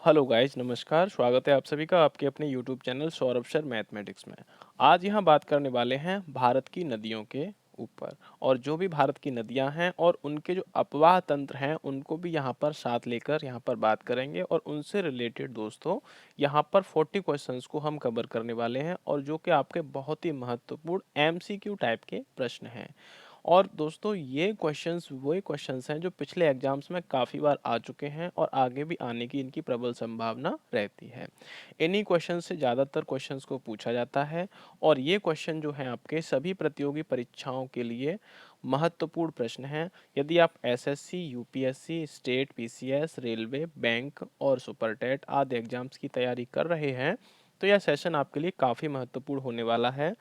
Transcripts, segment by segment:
Hello guys, नमस्कार। स्वागत है आप सभी का आपके अपने YouTube channel Saurabh sir mathematics में। आज यहाँ बात करने वाले हैं भारत की नदियों के ऊपर, और जो भी भारत की नदियाँ हैं और उनके जो अपवाह तंत्र हैं उनको भी यहाँ पर साथ लेकर यहाँ पर बात करेंगे, और उनसे रिलेटेड दोस्तों यहाँ पर 40 क्वेश्चंस को हम कवर करने वाले हैं, और जो कि आपके बहुत ही महत्वपूर्ण एमसीक्यू टाइप के प्रश्न हैं। और दोस्तों ये क्वेश्चंस वही क्वेश्चंस हैं जो पिछले एग्जाम्स में काफ़ी बार आ चुके हैं और आगे भी आने की इनकी प्रबल संभावना रहती है। इन्हीं क्वेश्चन से ज़्यादातर क्वेश्चंस को पूछा जाता है, और ये क्वेश्चन जो हैं आपके सभी प्रतियोगी परीक्षाओं के लिए महत्वपूर्ण प्रश्न हैं। यदि आप SSC, UPSC, state, PCS, railway, bank और सुपरटेट आदि एग्जाम्स की तैयारी कर रहे हैं तो यह सेशन आपके लिए काफ़ी महत्वपूर्ण होने वाला है।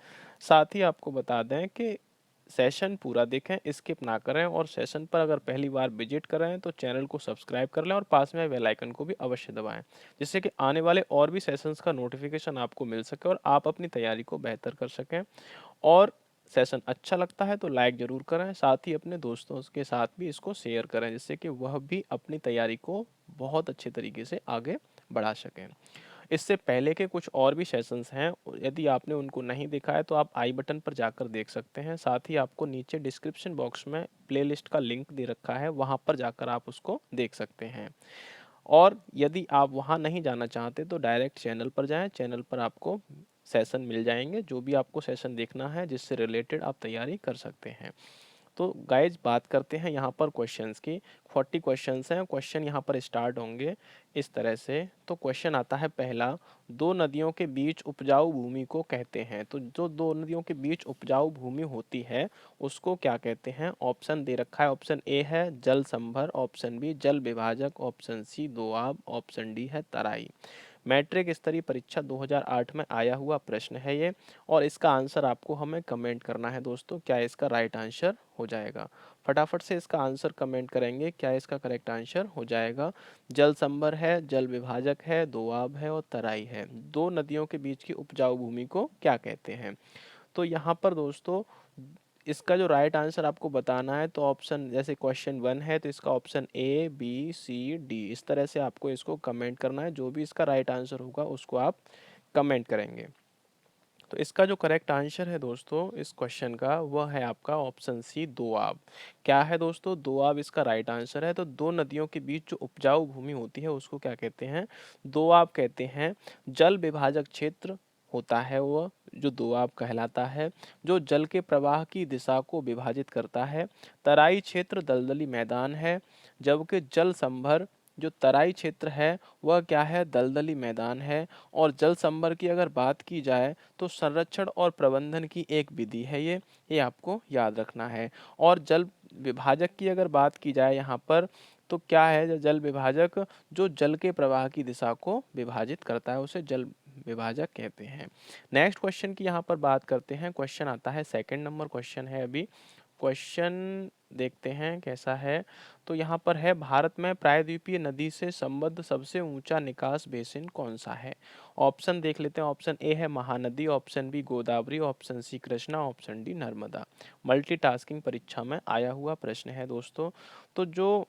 साथ ही आपको बता दें कि सेशन पूरा देखें, स्किप ना करें, और सेशन पर अगर पहली बार विजिट कर रहे हैं तो चैनल को सब्सक्राइब कर लें और पास में बेल आइकन को भी अवश्य दबाएं, जिससे कि आने वाले और भी सेशंस का नोटिफिकेशन आपको मिल सके और आप अपनी तैयारी को बेहतर कर सकें। और सेशन अच्छा लगता है तो लाइक ज़रूर करें, साथ ही अपने दोस्तों के साथ भी इसको शेयर करें, जिससे कि वह भी अपनी तैयारी को बहुत अच्छे तरीके से आगे बढ़ा सकें। इससे पहले के कुछ और भी सेशंस हैं, यदि आपने उनको नहीं देखा है तो आप आई बटन पर जाकर देख सकते हैं। साथ ही आपको नीचे डिस्क्रिप्शन बॉक्स में प्लेलिस्ट का लिंक दे रखा है, वहां पर जाकर आप उसको देख सकते हैं। और यदि आप वहां नहीं जाना चाहते तो डायरेक्ट चैनल पर जाएं, चैनल पर आपको सेशन मिल जाएंगे, जो भी आपको सेशन देखना है जिससे रिलेटेड आप तैयारी कर सकते हैं। तो गाइज बात करते हैं यहाँ पर क्वेश्चंस की। 40 क्वेश्चंस हैं, क्वेश्चन यहाँ पर स्टार्ट होंगे इस तरह से। तो क्वेश्चन आता है पहला, दो नदियों के बीच उपजाऊ भूमि को कहते हैं। तो जो दो नदियों के बीच उपजाऊ भूमि होती है उसको क्या कहते हैं? ऑप्शन दे रखा है। ऑप्शन ए है जल संभर, ऑप्शन बी जल विभाजक, option C doab, option D है तराई। मैट्रिक स्तरीय परीक्षा 2008 में आया हुआ प्रश्न है ये, और इसका आंसर आपको हमें कमेंट करना है दोस्तों, क्या इसका राइट आंसर हो जाएगा। फटाफट से इसका आंसर कमेंट करेंगे, क्या इसका करेक्ट आंसर हो जाएगा। जल संभर है, जल विभाजक है, दोआब है और तराई है। दो नदियों के बीच की उपजाऊ भूमि को क्या कहते हैं? तो यहाँ पर दोस्तों इसका जो राइट आंसर आपको बताना है, तो ऑप्शन जैसे क्वेश्चन 1 है तो इसका option A B C D इस तरह से आपको इसको कमेंट करना है। जो भी इसका राइट आंसर होगा उसको आप कमेंट करेंगे। तो इसका जो करेक्ट आंसर है दोस्तों इस क्वेश्चन का, वह है आपका ऑप्शन सी दोआब। क्या है दोस्तों? दोआब इसका राइट आंसर है। तो दो नदियों के बीच जो उपजाऊ भूमि होती है उसको क्या कहते हैं? दोआब कहते हैं। जल विभाजक क्षेत्र होता है वह जो दोआब कहलाता है, जो जल के प्रवाह की दिशा को विभाजित करता है। तराई क्षेत्र दलदली मैदान है, जबकि जल संभर जो तराई क्षेत्र है वह क्या है? दलदली मैदान है। और जल संभर की अगर बात की जाए तो संरक्षण और प्रबंधन की एक विधि है ये आपको याद रखना है। और जल विभाजक की अगर बात की जाए यहाँ पर तो क्या है? जल विभाजक जो जल के प्रवाह की दिशा को विभाजित करता है उसे जल विभाजक कहते हैं। नेक्स्ट क्वेश्चन की यहाँ पर बात करते हैं। क्वेश्चन आता है सेकंड नंबर क्वेश्चन है अभी। क्वेश्चन देखते हैं कैसा है। तो यहाँ पर है, भारत में प्रायद्वीपीय नदी से संबद्ध सबसे ऊंचा निकास बेसिन कौन सा है? ऑप्शन देख लेते हैं। ऑप्शन ए है Mahanadi, option B Godavari, option C Krishna, option D Narmada. Multitasking परीक्षा में आया हुआ प्रश्न है दोस्तों। तो जो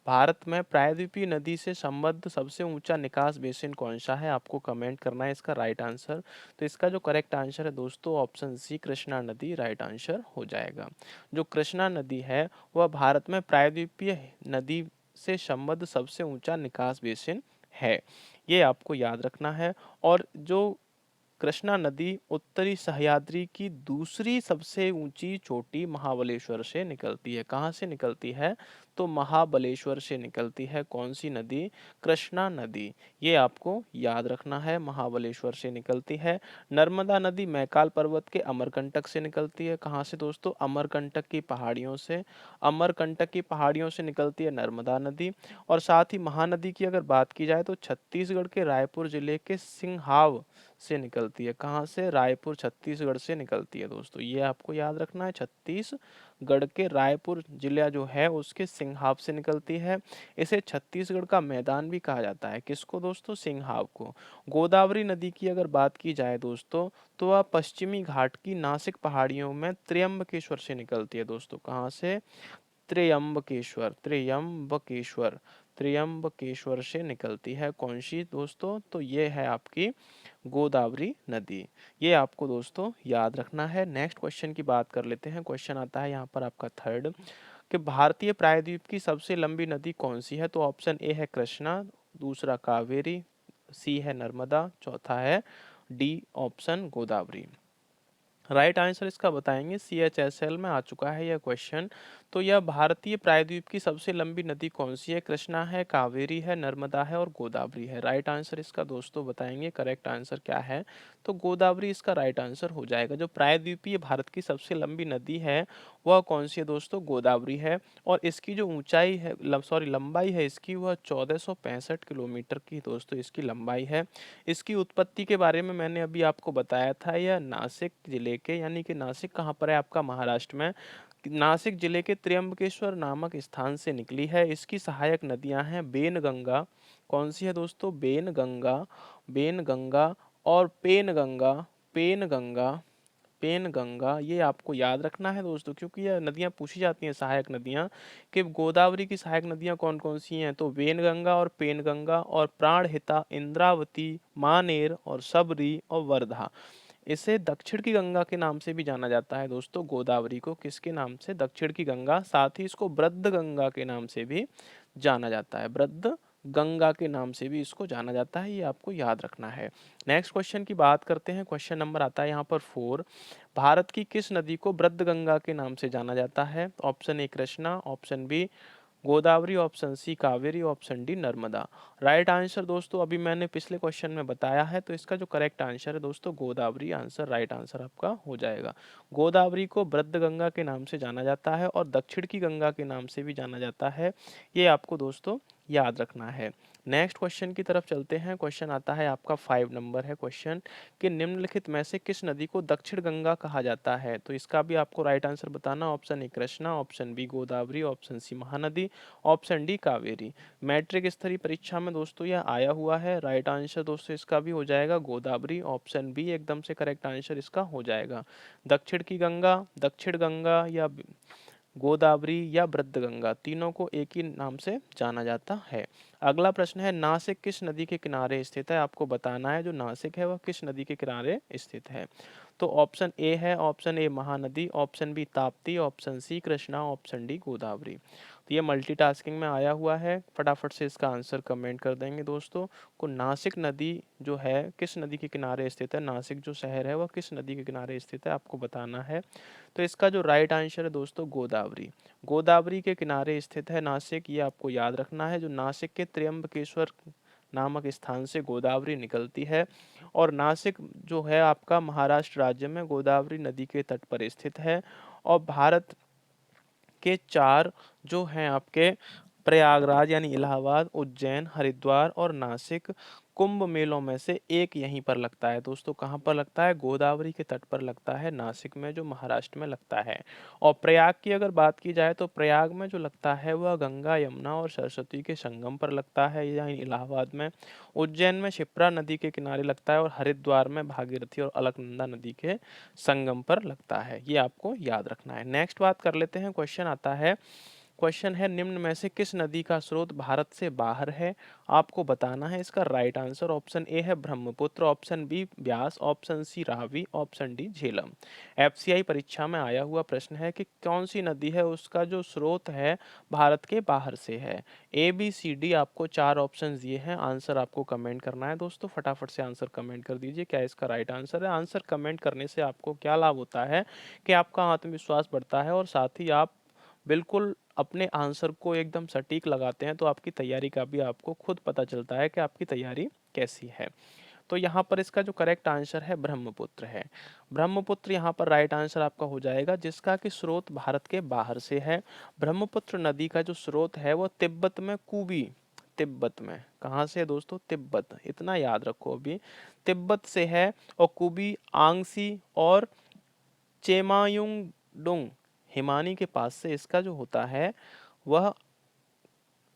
भारत में प्रायद्वीपीय नदी से संबद्ध सबसे ऊंचा निकास बेसिन कौन सा है, आपको कमेंट करना है इसका राइट आंसर। तो इसका जो करेक्ट आंसर है दोस्तों ऑप्शन सी कृष्णा नदी राइट आंसर हो जाएगा। जो कृष्णा नदी है वह भारत में प्रायद्वीपीय नदी से संबद्ध सबसे ऊंचा निकास बेसिन है, ये आपको याद रखना है। और जो कृष्णा नदी उत्तरी सह्याद्री की दूसरी सबसे ऊंची चोटी महाबलेश्वर से निकलती है। कहाँ से निकलती है? तो महाबलेश्वर से निकलती है। कौन सी नदी? कृष्णा नदी। ये आपको याद रखना है, महाबलेश्वर से निकलती है। नर्मदा नदी मैकाल पर्वत के अमरकंटक से निकलती है। कहाँ से दोस्तों? अमरकंटक की पहाड़ियों से। अमरकंटक की पहाड़ियों से निकलती है नर्मदा नदी। और साथ ही महानदी की अगर बात की जाए तो छत्तीसगढ़ के रायपुर जिले के सिंघाव से निकलती है। कहाँ से? रायपुर छत्तीसगढ़ से निकलती है दोस्तों, ये आपको याद रखना है। छत्तीसगढ़ के रायपुर जिला जो है उसके सिंघाव से निकलती है। इसे छत्तीसगढ़ का मैदान भी कहा जाता है। किसको दोस्तों? सिंघाव को। गोदावरी नदी की अगर बात की जाए दोस्तों तो वह पश्चिमी घाट की नासिक पहाड़ियों में त्र्यंबकेश्वर से निकलती है दोस्तों। कहाँ से? त्र्यंबकेश्वर। त्र्यंबकेश्वर त्र्यंबकेश्वर से निकलती है। कौन सी दोस्तों? तो ये है आपकी गोदावरी नदी। ये आपको दोस्तों याद रखना है। नेक्स्ट क्वेश्चन की बात कर लेते हैं। क्वेश्चन आता है यहाँ पर आपका थर्ड, कि भारतीय प्रायद्वीप की सबसे लंबी नदी कौन सी है? तो ऑप्शन ए है कृष्णा, दूसरा कावेरी, सी है नर्मदा, चौथा है D option Godavari. Right answer इसका बताएंगे। CHSL में आ चुका है यह क्वेश्चन। तो यह भारतीय प्रायद्वीप की सबसे लंबी नदी कौन सी है? कृष्णा है, कावेरी है, नर्मदा है और गोदावरी है। राइट आंसर इसका दोस्तों बताएंगे। करेक्ट आंसर क्या है? तो गोदावरी इसका राइट आंसर हो जाएगा। जो प्रायद्वीपीय भारत की सबसे लंबी नदी है वह कौन सी है दोस्तों? गोदावरी है। और इसकी जो ऊंचाई है, लंबाई है इसकी, वह 1465 किलोमीटर की दोस्तों इसकी लंबाई है। इसकी उत्पत्ति के बारे में मैंने अभी आपको बताया था। यह नासिक जिले के, यानी कि नासिक कहाँ पर है आपका? महाराष्ट्र में। नासिक जिले के त्र्यंबकेश्वर नामक स्थान से निकली है। इसकी सहायक नदियां हैं बेनगंगा। कौन सी है दोस्तों? बेनगंगा, बेनगंगा और पेनगंगा, पेनगंगा, पेनगंगा। ये आपको याद रखना है दोस्तों, क्योंकि यह नदियां पूछी जाती हैं सहायक नदियां, कि गोदावरी की सहायक नदियां कौन कौन सी हैं? तो वेनगंगा और पेनगंगा और प्राणहिता, इंद्रावती, मानेर और सबरी और वर्धा। इसे दक्षिण की गंगा के नाम से भी जाना जाता है दोस्तों। गोदावरी को किसके नाम से? दक्षिण की गंगा। साथ ही इसको वृद्ध गंगा के नाम से भी जाना जाता है। वृद्ध गंगा के नाम से भी इसको जाना जाता है। ये आपको याद रखना है। नेक्स्ट क्वेश्चन की बात करते हैं। क्वेश्चन नंबर आता है यहाँ पर 4। भारत की किस नदी को वृद्ध गंगा के नाम से जाना जाता है? Option A Krishna, option B Godavari, option C Kaveri, option D Narmada. Right answer दोस्तों अभी मैंने पिछले क्वेश्चन में बताया है। तो इसका जो करेक्ट आंसर है दोस्तों गोदावरी आंसर राइट आंसर आपका हो जाएगा। गोदावरी को वृद्ध गंगा के नाम से जाना जाता है और दक्षिण की गंगा के नाम से भी जाना जाता है। ये आपको दोस्तों याद रखना है। नेक्स्ट क्वेश्चन की तरफ चलते हैं। क्वेश्चन आता है आपका 5 नंबर है क्वेश्चन, कि निम्नलिखित में से किस नदी को दक्षिण गंगा कहा जाता है? तो इसका भी आपको राइट आंसर बताना। Option A Krishna, option B Godavari, option C Mahanadi, option D Kaveri. Matric स्तरीय परीक्षा में दोस्तों यह आया हुआ है। राइट आंसर दोस्तों इसका भी हो जाएगा गोदावरी। ऑप्शन बी एकदम से करेक्ट आंसर इसका हो जाएगा। दक्षिण की गंगा, दक्षिण गंगा या गोदावरी या वृद्ध गंगा, तीनों को एक ही नाम से जाना जाता है। अगला प्रश्न है, नासिक किस नदी के किनारे स्थित है? आपको बताना है जो नासिक है वह किस नदी के किनारे स्थित है। तो ऑप्शन ए है, option A Mahanadi, option B Tapti, option C Krishna, option D Godavari. तो ये मल्टीटास्किंग में आया हुआ है। फटाफट से इसका आंसर कमेंट कर देंगे दोस्तों। को नासिक नदी जो है किस नदी के किनारे स्थित है? नासिक जो शहर है वह किस नदी के किनारे स्थित है आपको बताना है। तो इसका जो राइट आंसर है दोस्तों गोदावरी। गोदावरी के किनारे स्थित है नासिक। ये आपको याद रखना है। जो नासिक के त्र्यंबकेश्वर नामक स्थान से गोदावरी निकलती है। और नासिक जो है आपका महाराष्ट्र राज्य में गोदावरी नदी के तट पर स्थित है। और भारत के 4 जो हैं आपके प्रयागराज यानी इलाहाबाद, उज्जैन, हरिद्वार और नासिक कुंभ मेलों में से एक यहीं पर लगता है दोस्तों। कहाँ पर लगता है? गोदावरी के तट पर लगता है, नासिक में जो महाराष्ट्र में लगता है। और प्रयाग की अगर बात की जाए तो प्रयाग में जो लगता है वह गंगा, यमुना और सरस्वती के संगम पर लगता है, यानी इलाहाबाद में। उज्जैन में क्षिप्रा नदी के किनारे लगता है और हरिद्वार में भागीरथी और अलकनंदा नदी के संगम पर लगता है। ये आपको याद रखना है। नेक्स्ट बात कर लेते हैं। क्वेश्चन आता है, क्वेश्चन है निम्न में से किस नदी का स्रोत भारत से बाहर है? आपको बताना है इसका राइट आंसर। ऑप्शन ए है Brahmaputra, option B Beas, option C Ravi, option D Jhelum. FCI परीक्षा में आया हुआ प्रश्न है कि कौन सी नदी है उसका जो स्रोत है भारत के बाहर से है। ABCD आपको 4 ऑप्शन दिए हैं। आंसर आपको कमेंट करना है दोस्तों। फटाफट से आंसर कमेंट कर दीजिए क्या इसका राइट आंसर है। आंसर कमेंट करने से आपको क्या लाभ होता है कि आपका आत्मविश्वास बढ़ता है और साथ ही आप बिल्कुल अपने आंसर को एकदम सटीक लगाते हैं। तो आपकी तैयारी का भी आपको खुद पता चलता है कि आपकी तैयारी कैसी है। तो यहाँ पर इसका जो करेक्ट आंसर है ब्रह्मपुत्र है। ब्रह्मपुत्र यहाँ पर राइट आंसर आपका हो जाएगा, जिसका कि स्रोत भारत के बाहर से है। ब्रह्मपुत्र नदी का जो स्रोत है वो तिब्बत में कुबी, तिब्बत में कहाँ से है दोस्तों? तिब्बत। इतना याद रखो अभी, तिब्बत से है। और कुबी आंगसी और चेमायुंगडुंग हिमानी के पास से इसका जो होता है वह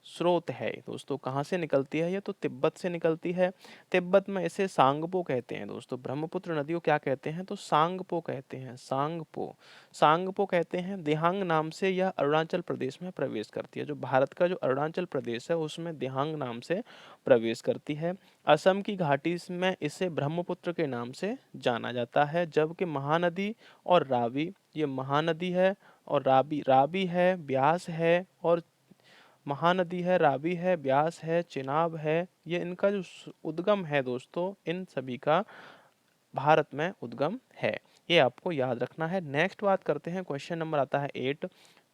स्रोत है दोस्तों। कहाँ से निकलती है ये? तो तिब्बत से निकलती है। तिब्बत में इसे सांगपो कहते हैं दोस्तों। ब्रह्मपुत्र नदी को क्या कहते हैं? तो सांगपो कहते हैं। सांगपो, सांगपो कहते हैं। दिहांग नाम से यह अरुणाचल प्रदेश में प्रवेश करती है। जो भारत का जो अरुणाचल प्रदेश है उसमें दिहांग नाम से प्रवेश करती है। असम की घाटी में इसे ब्रह्मपुत्र के नाम से जाना जाता है। जबकि महानदी और रावी, ये महानदी है और रावी, रावी है, ब्यास है और महानदी है, रावी है, ब्यास है, चिनाब है, ये इनका जो उद्गम है दोस्तों, इन सभी का भारत में उद्गम है। ये आपको याद रखना है। नेक्स्ट बात करते हैं, क्वेश्चन नंबर आता है 8।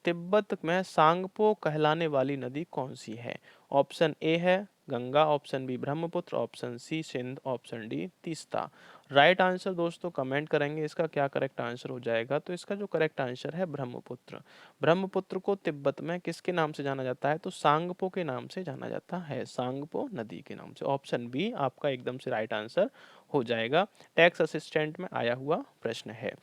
तिब्बत में सांगपो कहलाने वाली नदी कौन सी है? ऑप्शन ए है Ganga, option B Brahmaputra, option C Sindh, option D Teesta. Right answer दोस्तों कमेंट करेंगे इसका क्या करेक्ट आंसर हो जाएगा। तो इसका जो करेक्ट आंसर है ब्रह्मपुत्र। ब्रह्मपुत्र को तिब्बत में किसके नाम से जाना जाता है? तो सांगपो के नाम से जाना जाता है। सांगपो नदी के नाम से। ऑप्शन बी आपका एकदम से राइट आंसर हो जाएगा। टैक्स असिस्टेंट में आया हुआ प्रश्न है।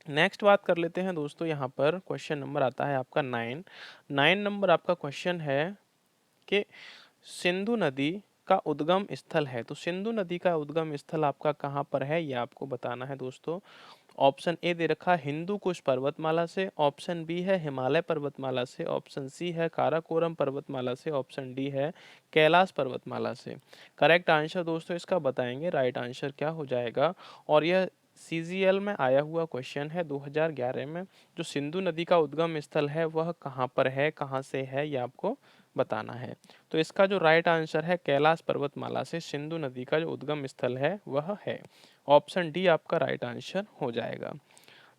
नेक्स्ट बात कर लेते हैं दोस्तों, यहाँ पर क्वेश्चन नंबर आता है आपका 9। 9 नंबर आपका क्वेश्चन है कि सिंधु नदी का उद्गम स्थल है। तो सिंधु नदी का उद्गम स्थल आपका कहाँ पर है ये आपको बताना है दोस्तों। ऑप्शन ए दे रखा है हिंदू कुश पर्वतमाला से, ऑप्शन बी है हिमालय पर्वतमाला से, ऑप्शन सी है काराकोरम पर्वतमाला से, ऑप्शन डी है कैलाश पर्वतमाला से। करेक्ट आंसर दोस्तों इसका बताएंगे राइट आंसर क्या हो जाएगा। और यह सीजीएल में आया हुआ क्वेश्चन है 2011 में। जो सिंधु नदी का उद्गम स्थल है वह कहाँ पर है, कहाँ से है, ये आपको बताना है। तो इसका जो राइट आंसर है कैलाश पर्वतमाला से सिंधु नदी का जो उद्गम स्थल है वह है। ऑप्शन डी आपका राइट आंसर हो जाएगा।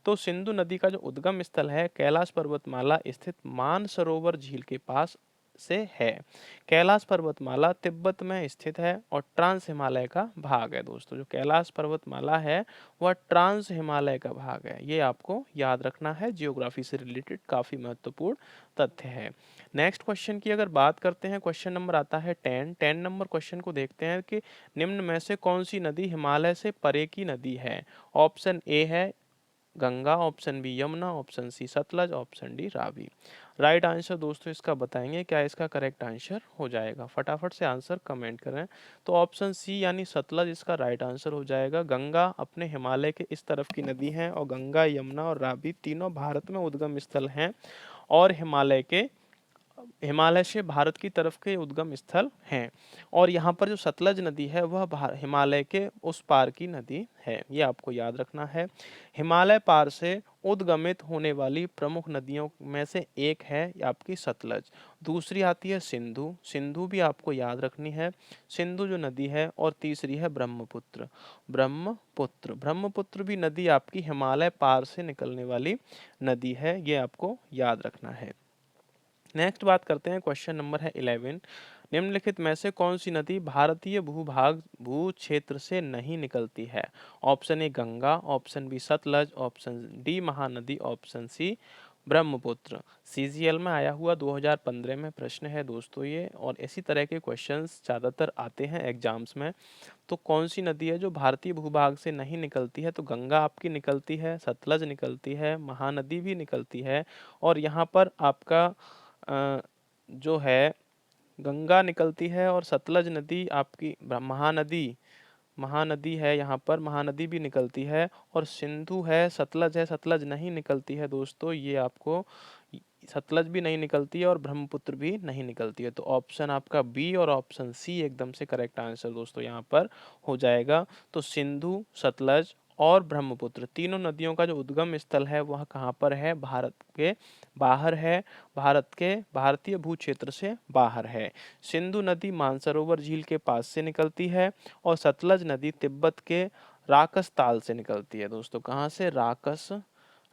तो सिंधु नदी का जो उद्गम स्थल है कैलाश पर्वतमाला स्थित मानसरोवर झील के पास से है। कैलाश पर्वतमाला तिब्बत में स्थित है और ट्रांस हिमालय का भाग है दोस्तों। जो कैलाश पर्वतमाला है वह ट्रांस हिमालय का भाग है। ये आपको याद रखना है, जियोग्राफी से रिलेटेड काफी महत्वपूर्ण तथ्य है। नेक्स्ट क्वेश्चन की अगर बात करते हैं, क्वेश्चन नंबर आता है 10। 10 नंबर क्वेश्चन को देखते हैं कि निम्न में से कौन सी नदी हिमालय से परे की नदी है? ऑप्शन ए है Ganga, option B Yamuna, option C Sutlej, option D Ravi. Right answer दोस्तों इसका बताएंगे क्या इसका करेक्ट आंसर हो जाएगा। फटाफट से आंसर कमेंट करें। तो ऑप्शन सी यानी सतलज इसका राइट आंसर हो जाएगा। गंगा अपने हिमालय के इस तरफ की नदी है और गंगा, यमुना और रावी तीनों भारत में उद्गम स्थल हैं और हिमालय से भारत की तरफ के उद्गम स्थल हैं। और यहाँ पर जो सतलज नदी है वह हिमालय के उस पार की नदी है। ये आपको याद रखना है। हिमालय पार से उद्गमित होने वाली प्रमुख नदियों में से एक है आपकी सतलज। दूसरी आती है सिंधु, सिंधु भी आपको याद रखनी है, सिंधु जो नदी है। और तीसरी है ब्रह्मपुत्र, ब्रह्मपुत्र। ब्रह्मपुत्र भी नदी आपकी हिमालय पार से निकलने वाली नदी है। ये आपको याद रखना है। नेक्स्ट बात करते हैं, क्वेश्चन नंबर है 11। निम्नलिखित में से कौन सी नदी भारतीय भू क्षेत्र से नहीं निकलती है? Option A Ganga, option B Sutlej, option D Mahanadi, option C Brahmaputra. CGL में आया हुआ 2015 में प्रश्न है दोस्तों ये। और इसी तरह के क्वेश्चंस ज़्यादातर आते हैं एग्जाम्स में। तो कौन सी नदी है जो भारतीय भूभाग से नहीं निकलती है? तो गंगा आपकी निकलती है, सतलज निकलती है, महानदी भी निकलती है। और यहाँ पर आपका जो है गंगा निकलती है और सतलज नदी आपकी महानदी, महानदी है, यहाँ पर महानदी भी निकलती है। और सिंधु है, सतलज नहीं निकलती है दोस्तों। ये आपको सतलज भी नहीं निकलती है और ब्रह्मपुत्र भी नहीं निकलती है। तो ऑप्शन आपका बी और ऑप्शन सी एकदम से करेक्ट आंसर दोस्तों यहाँ पर हो जाएगा। तो सिंधु, सतलज और ब्रह्मपुत्र तीनों नदियों का जो उद्गम स्थल है वह कहाँ पर है? भारत के बाहर है, भारत के भारतीय भू क्षेत्र से बाहर है। सिंधु नदी मानसरोवर झील के पास से निकलती है और सतलज नदी तिब्बत के राकस ताल से निकलती है दोस्तों। कहाँ से?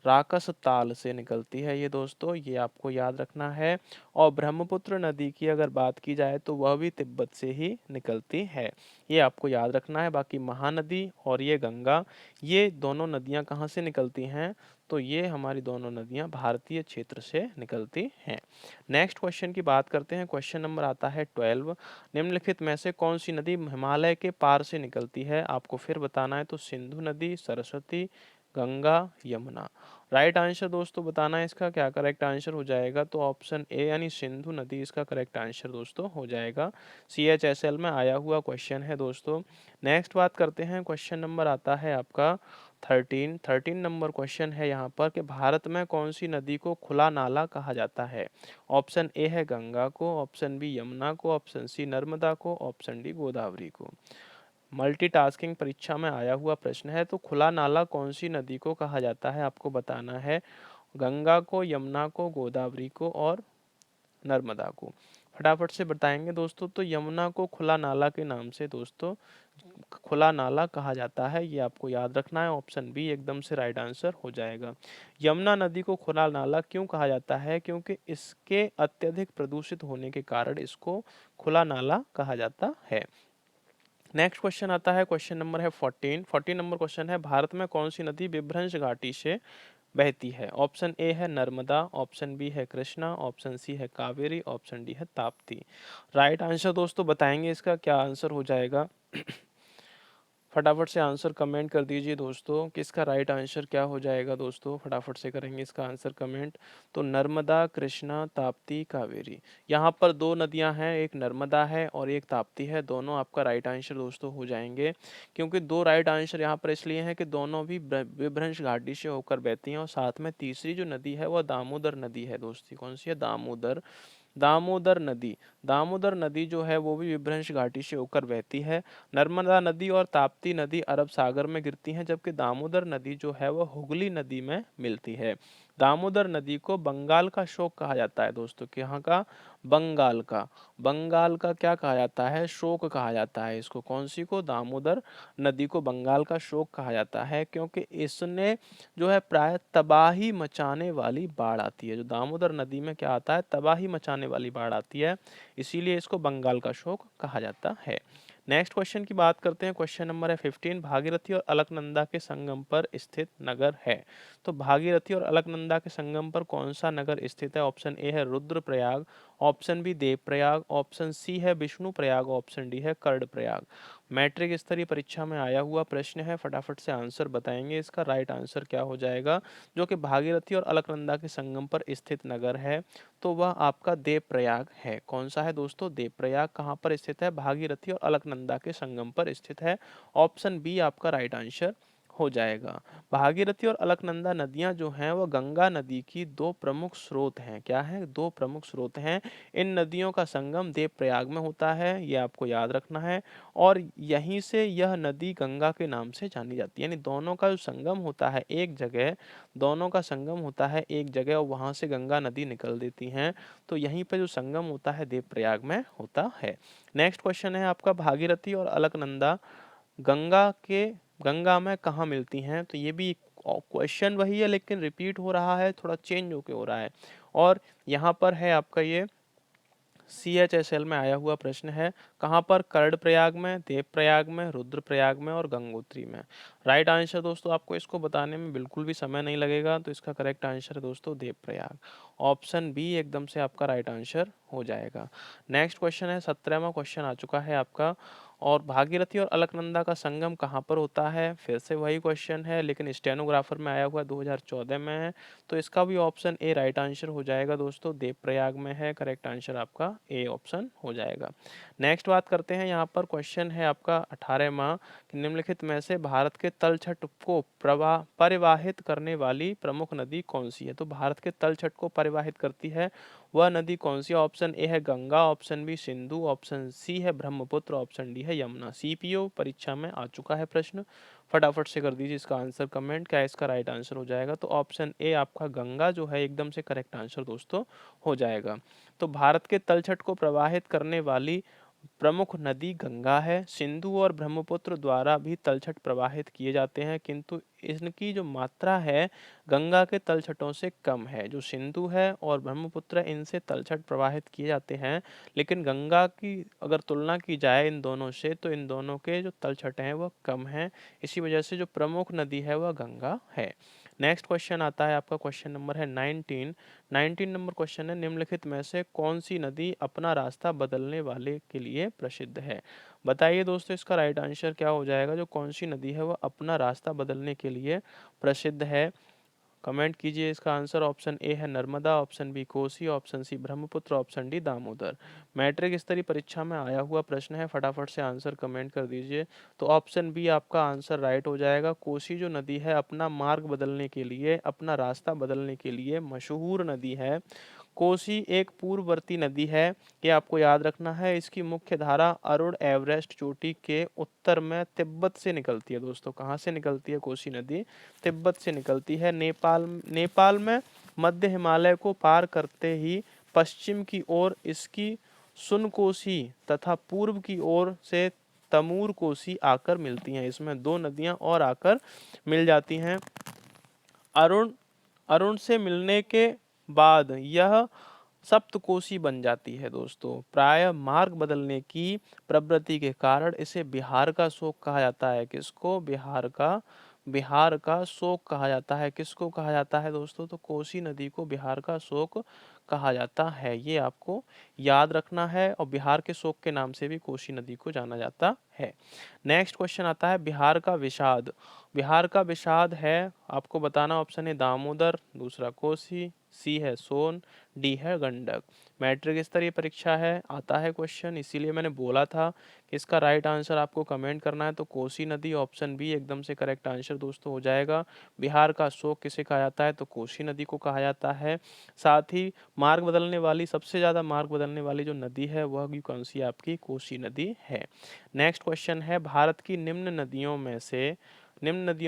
राकस ताल से निकलती है ये दोस्तों, ये आपको याद रखना है। और ब्रह्मपुत्र नदी की अगर बात की जाए तो वह भी तिब्बत से ही निकलती है। ये आपको याद रखना है। बाकी महानदी और ये गंगा, ये दोनों नदियां कहाँ से निकलती हैं? तो ये हमारी दोनों नदियां भारतीय क्षेत्र से निकलती हैं। नेक्स्ट क्वेश्चन की बात करते हैं, क्वेश्चन नंबर आता है 12। निम्नलिखित में से कौन सी नदी हिमालय के पार से निकलती है? आपको फिर बताना है। तो सिंधु नदी, सरस्वती, गंगा, यमुना। राइट आंसर दोस्तों बताना है इसका क्या करेक्ट आंसर हो जाएगा, तो ऑप्शन ए यानी सिंधु नदी इसका करेक्ट आंसर दोस्तों हो जाएगा। CHSL में आया हुआ क्वेश्चन है दोस्तों। नेक्स्ट बात करते हैं, क्वेश्चन नंबर आता है आपका 13 नंबर क्वेश्चन है यहाँ पर कि भारत में कौन सी नदी को खुला नाला कहा जाता है। ऑप्शन ए है गंगा को, ऑप्शन बी यमुना को, ऑप्शन सी नर्मदा को, ऑप्शन डी गोदावरी को। मल्टीटास्किंग परीक्षा में आया हुआ प्रश्न है, तो खुला नाला कौन सी नदी को कहा जाता है आपको बताना है। गंगा को, यमुना को, गोदावरी को और नर्मदा को। फटाफट से बताएंगे दोस्तों। तो यमुना को खुला नाला के नाम से दोस्तों खुला नाला कहा जाता है, ये आपको याद रखना है। ऑप्शन बी एकदम से राइट आंसर हो जाएगा। यमुना नदी को खुला नाला क्यों कहा जाता है, क्योंकि इसके अत्यधिक प्रदूषित होने के कारण इसको खुला नाला कहा जाता है। नेक्स्ट क्वेश्चन आता है, क्वेश्चन नंबर है 14 नंबर क्वेश्चन है, भारत में कौन सी नदी विभ्रंश घाटी से बहती है। ऑप्शन ए है नर्मदा, ऑप्शन बी है कृष्णा, ऑप्शन सी है कावेरी, ऑप्शन डी है ताप्ती। राइट आंसर दोस्तों बताएंगे इसका क्या आंसर हो जाएगा। फटाफट से आंसर कमेंट कर दीजिए दोस्तों कि इसका राइट आंसर क्या हो जाएगा दोस्तों, फटाफट से करेंगे इसका आंसर कमेंट। तो नर्मदा, कृष्णा, ताप्ती, कावेरी, यहाँ पर दो नदियाँ हैं, एक नर्मदा है और एक ताप्ती है। दोनों आपका राइट आंसर दोस्तों हो जाएंगे, क्योंकि दो राइट आंसर यहाँ पर इसलिए हैं कि दोनों भी विभ्रंश घाटी से होकर बहती हैं, और साथ में तीसरी जो नदी है वह दामोदर नदी है दोस्ती। कौन सी है? दामोदर। दामोदर नदी जो है वो भी विभ्रंश घाटी से होकर बहती है। नर्मदा नदी और ताप्ती नदी अरब सागर में गिरती हैं, जबकि दामोदर नदी जो है वह हुगली नदी में मिलती है। दामोदर नदी को बंगाल का शोक कहा जाता है दोस्तों। यहाँ का बंगाल का क्या कहा जाता है? शोक कहा जाता है इसको। कौन सी को? दामोदर नदी को बंगाल का शोक कहा जाता है, क्योंकि इसने जो है प्राय तबाही मचाने वाली बाढ़ आती है। जो दामोदर नदी में क्या आता है? तबाही मचाने वाली बाढ़ आती है, इसीलिए इसको बंगाल का शोक कहा जाता है। नेक्स्ट क्वेश्चन की बात करते हैं, क्वेश्चन नंबर है 15, भागीरथी और अलकनंदा के संगम पर स्थित नगर है। तो भागीरथी और अलकनंदा के संगम पर कौन सा नगर स्थित है? ऑप्शन ए है Rudraprayag, option B Devprayag, option C है विष्णुप्रयाग, ऑप्शन डी है कर्णप्रयाग। मैट्रिक स्तरीय परीक्षा में आया हुआ प्रश्न है, फटाफट से आंसर बताएंगे इसका राइट आंसर क्या हो जाएगा। जो कि भागीरथी और अलकनंदा के संगम पर स्थित नगर है, तो वह आपका देवप्रयाग है। कौन सा है दोस्तों? देवप्रयाग कहाँ पर स्थित है? भागीरथी और अलकनंदा के संगम पर स्थित है। ऑप्शन बी आपका राइट आंसर हो जाएगा। भागीरथी और अलकनंदा नदियां जो हैं वह गंगा नदी की दो प्रमुख स्रोत हैं। क्या है? दो प्रमुख स्रोत हैं। इन नदियों का संगम देवप्रयाग में होता है, ये आपको याद रखना है, और यहीं से यह नदी गंगा के नाम से जानी जाती है। यानी दोनों का जो संगम होता है एक जगह, दोनों का संगम होता है एक जगह और वहां से गंगा नदी निकल देती हैं, तो यहीं पे जो संगम होता है देवप्रयाग में होता है। नेक्स्ट क्वेश्चन है आपका, भागीरथी और अलकनंदा गंगा के गंगा में कहाँ मिलती हैं? तो ये भी क्वेश्चन वही है, लेकिन रिपीट हो रहा है, थोड़ा चेंज होके हो रहा है। और यहाँ पर है आपका ये CHSL में आया हुआ प्रश्न है, कहाँ पर? कर्णप्रयाग में, देवप्रयाग में, रुद्रप्रयाग में और गंगोत्री में। राइट आंसर दोस्तों आपको इसको बताने में बिल्कुल भी समय नहीं लगेगा, तो इसका करेक्ट आंसर है दोस्तों देवप्रयाग। ऑप्शन बी एकदम से आपका राइट आंसर हो जाएगा। नेक्स्ट क्वेश्चन है, 17वां क्वेश्चन आ चुका है आपका, और भागीरथी और अलकनंदा का संगम कहाँ पर होता है? फिर से वही क्वेश्चन है, लेकिन स्टेनोग्राफर में आया हुआ 2014 में है, तो इसका भी ऑप्शन ए राइट आंसर हो जाएगा दोस्तों, देवप्रयाग में है। करेक्ट आंसर आपका ए ऑप्शन हो जाएगा। नेक्स्ट बात करते हैं, यहाँ पर क्वेश्चन है आपका 18वां, निम्नलिखित में से भारत के तलछट को परिवाहित करने वाली प्रमुख नदी कौन सी है? तो भारत के तलछट को परिवाहित करती है वह नदी कौन सी है? ऑप्शन ए है Ganga, option B Sindhu, option C है ब्रह्मपुत्र, ऑप्शन डी है यमुना। CPO परीक्षा में आ चुका है प्रश्न, फटाफट से कर दीजिए इसका आंसर कमेंट, क्या इसका राइट आंसर हो जाएगा। तो ऑप्शन ए आपका गंगा जो है एकदम से करेक्ट आंसर दोस्तों हो जाएगा। तो भारत के तलछट को प्रवाहित करने वाली प्रमुख नदी गंगा है। सिंधु और ब्रह्मपुत्र द्वारा भी तलछट प्रवाहित किए जाते हैं, किंतु इनकी जो मात्रा है गंगा के तलछटों से कम है। जो सिंधु है और ब्रह्मपुत्र, इनसे तलछट प्रवाहित किए जाते हैं, लेकिन गंगा की अगर तुलना की जाए इन दोनों से, तो इन दोनों के जो तलछट हैं वह कम हैं। इसी वजह से जो प्रमुख नदी है वह गंगा है। नेक्स्ट क्वेश्चन आता है आपका, क्वेश्चन नंबर है 19 नंबर क्वेश्चन है, निम्नलिखित में से कौन सी नदी अपना रास्ता बदलने वाले के लिए प्रसिद्ध है? बताइए दोस्तों इसका राइट आंसर क्या हो जाएगा। जो कौन सी नदी है वह अपना रास्ता बदलने के लिए प्रसिद्ध है? कमेंट कीजिए इसका आंसर। ऑप्शन ए है Narmada, option B Kosi, option C Brahmaputra, option D Damodar. Matric स्तरीय परीक्षा में आया हुआ प्रश्न है, फटाफट से आंसर कमेंट कर दीजिए। तो ऑप्शन बी आपका आंसर राइट हो जाएगा। कोसी जो नदी है अपना मार्ग बदलने के लिए, अपना रास्ता बदलने के लिए मशहूर नदी है। कोसी एक पूर्ववर्ती नदी है, ये आपको याद रखना है। इसकी मुख्य धारा अरुण एवरेस्ट चोटी के उत्तर में तिब्बत से निकलती है दोस्तों। कहाँ से निकलती है कोसी नदी? तिब्बत से निकलती है। नेपाल में मध्य हिमालय को पार करते ही पश्चिम की ओर इसकी सुनकोसी तथा पूर्व की ओर से तमूर कोसी आकर मिलती हैं। इसमें दो नदियां और आकर मिल जाती हैं। अरुण अरुण से मिलने के बाद यह सप्तकोशी बन जाती है दोस्तों। प्राय मार्ग बदलने की प्रवृत्ति के कारण इसे बिहार का शोक कहा जाता है। किसको? बिहार का शोक कहा जाता है। किसको कहा जाता है दोस्तों? तो कोसी नदी को बिहार का शोक कहा जाता है। ये आपको याद रखना है। और बिहार के शोक के नाम से भी कोसी नदी को जाना जाता है। नेक्स्ट क्वेश्चन आता है बिहार का विषाद। बिहार का विषाद है, आपको बताना। ऑप्शन है दामोदर, दूसरा कोसी, सी है सोन, डी है गंडक। मैट्रिक स्तरीय परीक्षा है, आता है क्वेश्चन, इसीलिए मैंने बोला था कि इसका राइट आंसर आपको कमेंट करना है। तो कोसी नदी, ऑप्शन बी एकदम से करेक्ट आंसर दोस्तों हो जाएगा। बिहार का शोक किसे कहा जाता है? तो कोसी नदी को कहा जाता है। साथ ही मार्ग बदलने वाली, सबसे ज़्यादा मार्ग बदलने वाली जो नदी है वह भी कौन सी? आपकी कोसी नदी है। नेक्स्ट क्वेश्चन है भारत की निम्न नदियों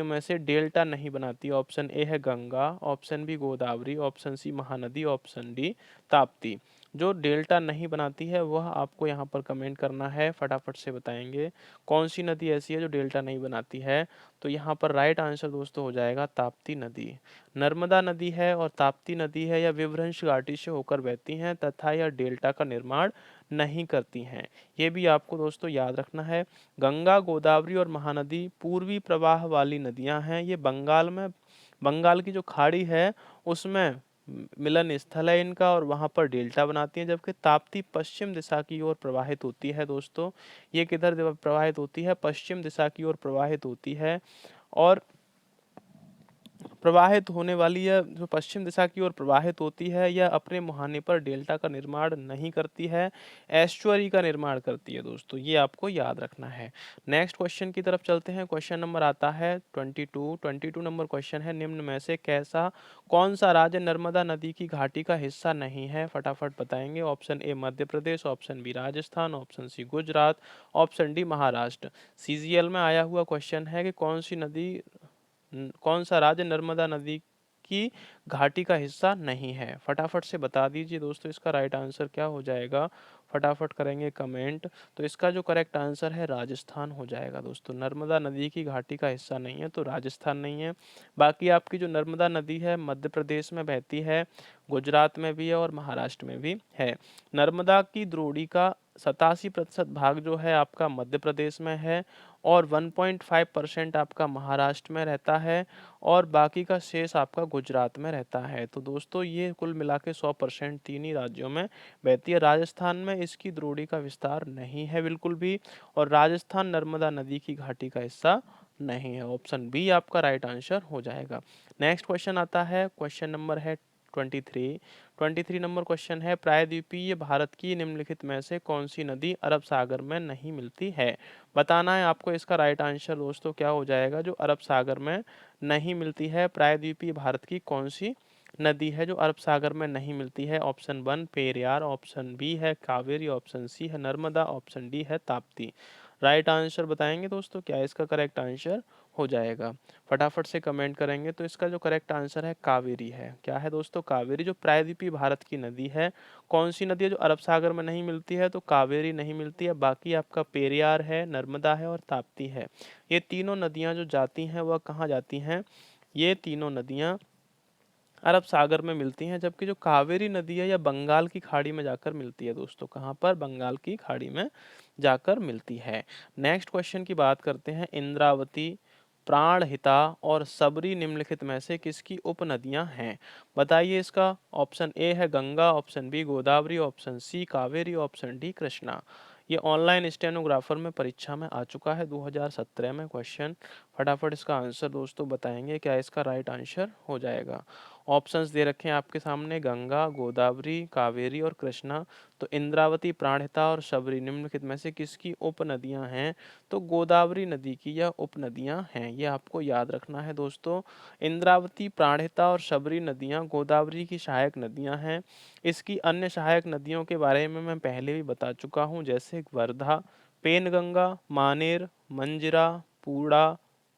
में से डेल्टा नहीं बनाती। ऑप्शन ए है Ganga, option B Godavari, option C Mahanadi, option D Tapti. जो डेल्टा नहीं बनाती है वह आपको यहाँ पर कमेंट करना है। फटाफट से बताएंगे कौन सी नदी ऐसी है जो डेल्टा नहीं बनाती है। तो यहाँ पर राइट आंसर दोस्तों हो जाएगा ताप्ती नदी। नर्मदा नदी है और ताप्ती नदी है, यह विभ्रंश घाटी से होकर बहती हैं तथा यह डेल्टा का निर्माण नहीं करती हैं। ये भी आपको दोस्तों याद रखना है। गंगा, गोदावरी और महानदी पूर्वी प्रवाह वाली नदियां हैं। ये बंगाल की जो खाड़ी है उसमें मिलन स्थल है इनका, और वहां पर डेल्टा बनाती हैं। जबकि ताप्ती पश्चिम दिशा की ओर प्रवाहित होती है दोस्तों। ये किधर प्रवाहित होती है? पश्चिम दिशा की ओर प्रवाहित होती है। और प्रवाहित होने वाली यह जो पश्चिम दिशा की ओर प्रवाहित होती है, यह अपने मुहाने पर डेल्टा का निर्माण नहीं करती है, एस्चुअरी का निर्माण करती है दोस्तों। ये आपको याद रखना है। नेक्स्ट क्वेश्चन की तरफ चलते हैं। क्वेश्चन नंबर आता है 22 नंबर क्वेश्चन है, निम्न में से कौन सा राज्य नर्मदा नदी की घाटी का हिस्सा नहीं है? फटाफट बताएंगे। Option A Madhya Pradesh, option B Rajasthan, option C Gujarat, option D Maharashtra. CGL में आया हुआ क्वेश्चन है कि कौन सा राज्य नर्मदा नदी की घाटी का हिस्सा नहीं है? फटाफट से बता दीजिए दोस्तों इसका राइट आंसर क्या हो जाएगा। फटाफट करेंगे कमेंट। तो इसका जो करेक्ट आंसर है राजस्थान हो जाएगा दोस्तों। नर्मदा नदी की घाटी का हिस्सा नहीं है तो राजस्थान नहीं है। बाकी आपकी जो नर्मदा नदी है मध्य प्रदेश में बहती है, गुजरात में भी है और महाराष्ट्र में भी है। नर्मदा की द्रोणी का 87% भाग जो है आपका मध्य प्रदेश में है और 1.5% आपका महाराष्ट्र में रहता है और बाकी का शेष आपका गुजरात में रहता है। तो दोस्तों ये कुल मिला के 100% तीन ही राज्यों में बहती है। राजस्थान में इसकी द्रोणी का विस्तार नहीं है बिल्कुल भी, और राजस्थान नर्मदा नदी की घाटी का हिस्सा नहीं है। ऑप्शन बी आपका राइट आंसर हो जाएगा। नेक्स्ट क्वेश्चन आता है, क्वेश्चन नंबर है 23 नंबर क्वेश्चन है, प्रायद्वीपीय भारत की निम्नलिखित में से कौन सी नदी अरब सागर में नहीं मिलती है? बताना है आपको इसका राइट आंसर दोस्तों क्या हो जाएगा। जो अरब सागर में नहीं मिलती है, प्रायद्वीपीय भारत की कौन सी नदी है जो अरब सागर में नहीं मिलती है? ऑप्शन 1 पेरियार, ऑप्शन बी है कावेरी, ऑप्शन सी है नर्मदा, ऑप्शन डी है ताप्ती। राइट आंसर बताएंगे दोस्तों क्या इसका करेक्ट आंसर हो जाएगा। फटाफट से कमेंट करेंगे। तो इसका जो करेक्ट आंसर है कावेरी है। क्या है दोस्तों? कावेरी। जो प्रायद्वीपीय भारत की नदी है, कौन सी नदी है जो अरब सागर में नहीं मिलती है? तो कावेरी नहीं मिलती है। बाकी आपका पेरियार है, नर्मदा है और ताप्ती है। ये तीनों नदियां जो जाती हैं वह कहाँ जाती हैं? ये तीनों नदियां अरब सागर में मिलती हैं, जबकि जो कावेरी नदी है यह बंगाल की खाड़ी में जाकर मिलती है दोस्तों। कहाँ पर? बंगाल की खाड़ी में जाकर मिलती है। नेक्स्ट क्वेश्चन की बात करते हैं। इंद्रावती, प्राणहिता और सबरी निम्नलिखित में से किसकी उपनदियां हैं? बताइए इसका। ऑप्शन ए है Ganga, option B Godavari, option C Kaveri, option D Krishna. ये ऑनलाइन स्टेनोग्राफर में परीक्षा में आ चुका है 2017 में क्वेश्चन। फटाफट इसका आंसर दोस्तों बताएंगे, क्या इसका राइट आंसर हो जाएगा। ऑप्शंस दे रखे हैं आपके सामने, गंगा, गोदावरी, कावेरी और कृष्णा। तो इंद्रावती, प्राणहिता और शबरी निम्नलिखित में से किसकी उपनदियां हैं? तो गोदावरी नदी की यह उपनदियां हैं, ये आपको याद रखना है दोस्तों। इंद्रावती, प्राणहिता और शबरी नदियां गोदावरी की सहायक नदियां हैं। इसकी अन्य सहायक नदियों के बारे में मैं पहले भी बता चुका हूँ, जैसे वर्धा, पेनगंगा, मानेर, मंजिरा, पूर्णा,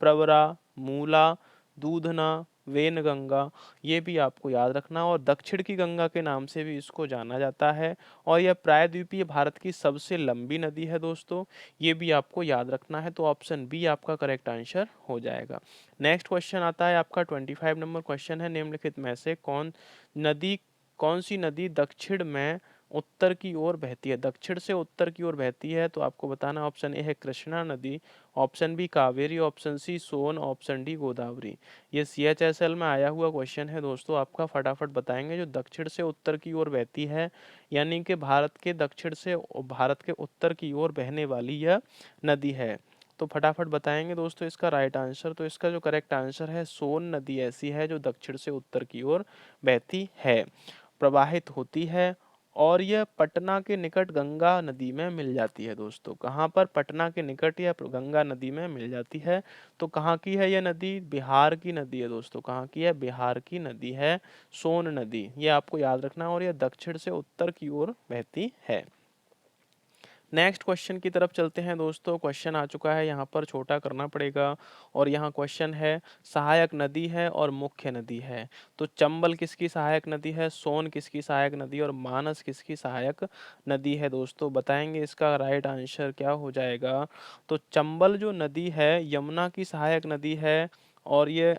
प्रवरा, मूला, दूधना, वेनगंगा। ये भी आपको याद रखना, और दक्षिण की गंगा के नाम से भी इसको जाना जाता है। और यह प्रायद्वीपीय भारत की सबसे लंबी नदी है दोस्तों, ये भी आपको याद रखना है। तो ऑप्शन बी आपका करेक्ट आंसर हो जाएगा। नेक्स्ट क्वेश्चन आता है आपका 25 नंबर क्वेश्चन है, निम्नलिखित में से नदी कौन सी नदी दक्षिण में उत्तर की ओर बहती है? दक्षिण से उत्तर की ओर बहती है, तो आपको बताना। ऑप्शन ए है कृष्णा नदी, option B Kaveri, option C Son, option D Godavari. ये CHSL में आया हुआ क्वेश्चन है दोस्तों आपका, फटाफट बताएंगे। जो दक्षिण से उत्तर की ओर बहती है, यानी कि भारत के दक्षिण से भारत के उत्तर की ओर बहने वाली यह नदी है। तो फटाफट बताएंगे दोस्तों इसका राइट आंसर। तो इसका जो करेक्ट आंसर है, सोन नदी ऐसी है जो दक्षिण से उत्तर की ओर बहती है, प्रवाहित होती है। और यह पटना के निकट गंगा नदी में मिल जाती है दोस्तों। कहाँ पर? पटना के निकट यह गंगा नदी में मिल जाती है। तो कहाँ की है यह नदी? बिहार की नदी है दोस्तों। कहाँ की है? बिहार की नदी है सोन नदी, ये आपको याद रखना। और यह दक्षिण से उत्तर की ओर बहती है। नेक्स्ट क्वेश्चन की तरफ चलते हैं दोस्तों। क्वेश्चन आ चुका है, यहाँ पर छोटा करना पड़ेगा। और यहाँ क्वेश्चन है, सहायक नदी है और मुख्य नदी है। तो चंबल किसकी सहायक नदी है, सोन किसकी सहायक नदी, और मानस किसकी सहायक नदी है दोस्तों? बताएंगे इसका राइट आंसर क्या हो जाएगा। तो चंबल जो नदी है यमुना की सहायक नदी है। और ये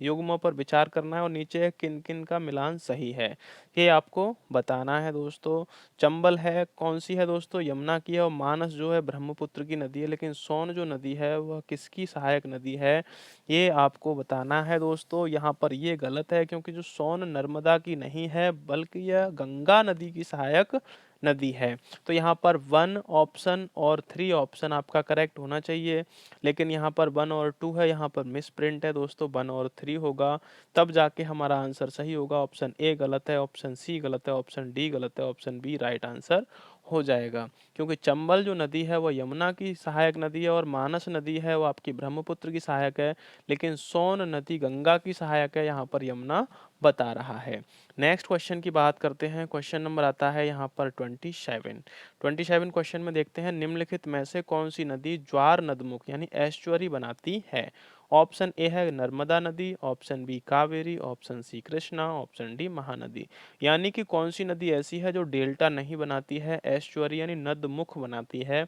युग्मों पर विचार करना है, और नीचे किन किन का मिलान सही है ये आपको बताना है दोस्तों। चंबल है कौन सी है दोस्तों? यमुना की है। और मानस जो है ब्रह्मपुत्र की नदी है। लेकिन सोन जो नदी है वह किसकी सहायक नदी है, ये आपको बताना है दोस्तों। यहाँ पर ये गलत है, क्योंकि जो सोन नर्मदा की नहीं है, बल्कि यह गंगा नदी की सहायक नदी है। तो यहाँ पर 1 ऑप्शन और 3 ऑप्शन आपका करेक्ट होना चाहिए, लेकिन यहाँ पर 1 और 2 है, यहाँ पर मिस प्रिंट है दोस्तों। 1 और 3 होगा, तब जाके हमारा आंसर सही होगा। ऑप्शन ए गलत है, ऑप्शन सी गलत है, ऑप्शन डी गलत है, ऑप्शन बी राइट आंसर हो जाएगा। क्योंकि चंबल जो नदी है वह यमुना की सहायक नदी है, और मानस नदी है वो आपकी ब्रह्मपुत्र की सहायक है। लेकिन सोन नदी गंगा की सहायक है, यहाँ पर यमुना बता रहा है। नेक्स्ट क्वेश्चन की बात करते हैं। क्वेश्चन नंबर आता है यहाँ पर 27 क्वेश्चन में देखते हैं, निम्नलिखित में से कौन सी नदी ज्वार नदमुख यानी एस्चुअरी बनाती है? ऑप्शन ए है नर्मदा नदी, option B Kaveri, option C Krishna, option D Mahanadi. यानी कि कौन सी नदी ऐसी है जो डेल्टा नहीं बनाती है, एस्चुअरी यानी नदमुख बनाती है?